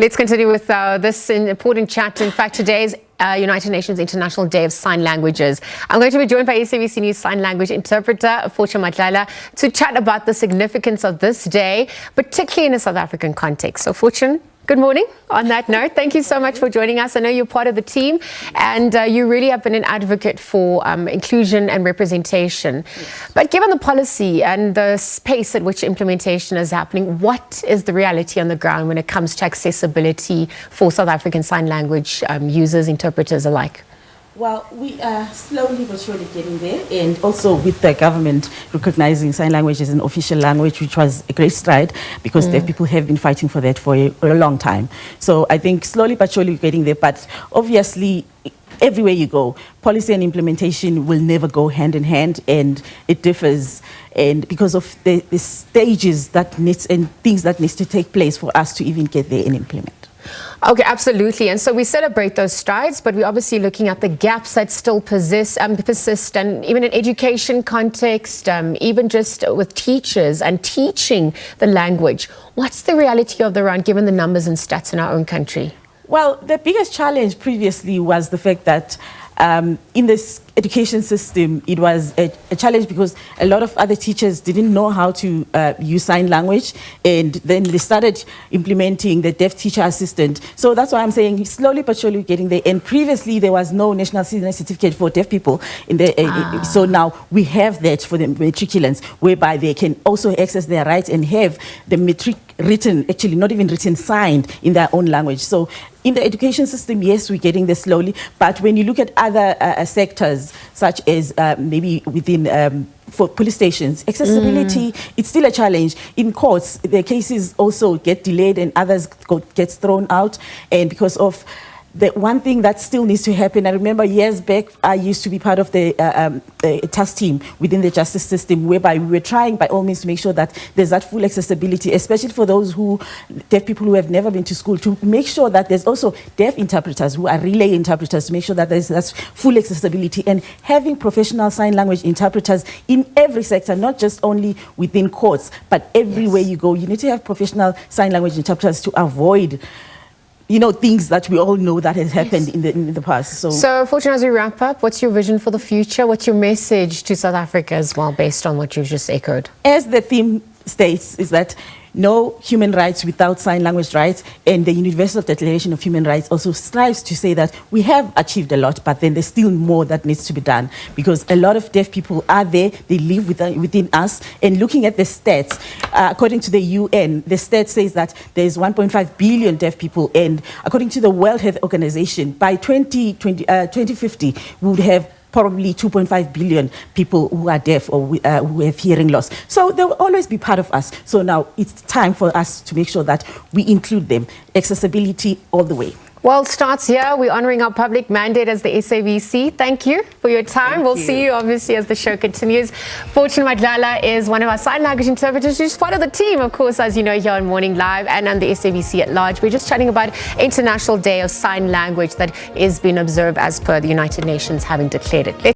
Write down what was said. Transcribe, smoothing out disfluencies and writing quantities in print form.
Let's continue with this important chat. In fact, today is United Nations International Day of Sign Languages. I'm going to be joined by SABC News sign language interpreter Fortune Madlala to chat about the significance of this day, particularly in a South African context. So, Fortune, good morning. On that note, thank you so much for joining us. I know you're part of the team and you really have been an advocate for inclusion and representation. Yes. But given the policy and the pace at which implementation is happening, what is the reality on the ground when it comes to accessibility for South African Sign Language users, interpreters alike? Well, we are slowly but surely getting there, and also with the government recognizing sign language as an official language, which was a great stride because deaf people have been fighting for that for a long time. So I think slowly but surely we're getting there, but obviously everywhere you go, policy and implementation will never go hand in hand, and it differs, and because of the stages that needs and things that needs to take place for us to even get there and implement. Okay, absolutely. And so we celebrate those strides, but we're obviously looking at the gaps that still persist, and even in education context, even just with teachers and teaching the language. What's the reality of the ground given the numbers and stats in our own country? Well, the biggest challenge previously was the fact that in this education system, it was a challenge because a lot of other teachers didn't know how to use sign language, and then they started implementing the deaf teacher assistant. So that's why I'm saying slowly but surely getting there. And previously there was no national citizen certificate for deaf people in the so now we have that for the matriculants, whereby they can also access their rights and have the matric written, actually not even written, signed in their own language. So in the education system, yes, we're getting there slowly, but when you look at other sectors, such as maybe within for police stations, accessibility, it's still a challenge. In courts, the cases also get delayed and others get thrown out, and because of the one thing that still needs to happen, I remember years back, I used to be part of the task team within the justice system, whereby we were trying by all means to make sure that there's that full accessibility, especially for those deaf people who have never been to school, to make sure that there's also deaf interpreters who are relay interpreters, to make sure that that's full accessibility, and having professional sign language interpreters in every sector, not just only within courts, but everywhere you go. You need to have professional sign language interpreters to avoid things that we all know that has happened in the past. So, Fortune, as we wrap up, what's your vision for the future? What's your message to South Africa as well, based on what you've just echoed? As the theme states, is that no human rights without sign language rights, and the Universal Declaration of Human Rights also strives to say that we have achieved a lot, but then there's still more that needs to be done, because a lot of deaf people are there, they live within us, and looking at the stats, according to the UN, the stat says that there's 1.5 billion deaf people, and according to the World Health Organization, by 2050, we would have probably 2.5 billion people who are deaf or who have hearing loss. So they will always be part of us. So now it's time for us to make sure that we include them. Accessibility all the way. Well, starts here. We're honouring our public mandate as the SABC. Thank you for your time. We'll see you, obviously, as the show continues. Fortune Madlala is one of our sign language interpreters. She's part of the team, of course, as you know, here on Morning Live and on the SABC at large. We're just chatting about International Day of Sign Language that is being observed as per the United Nations having declared it.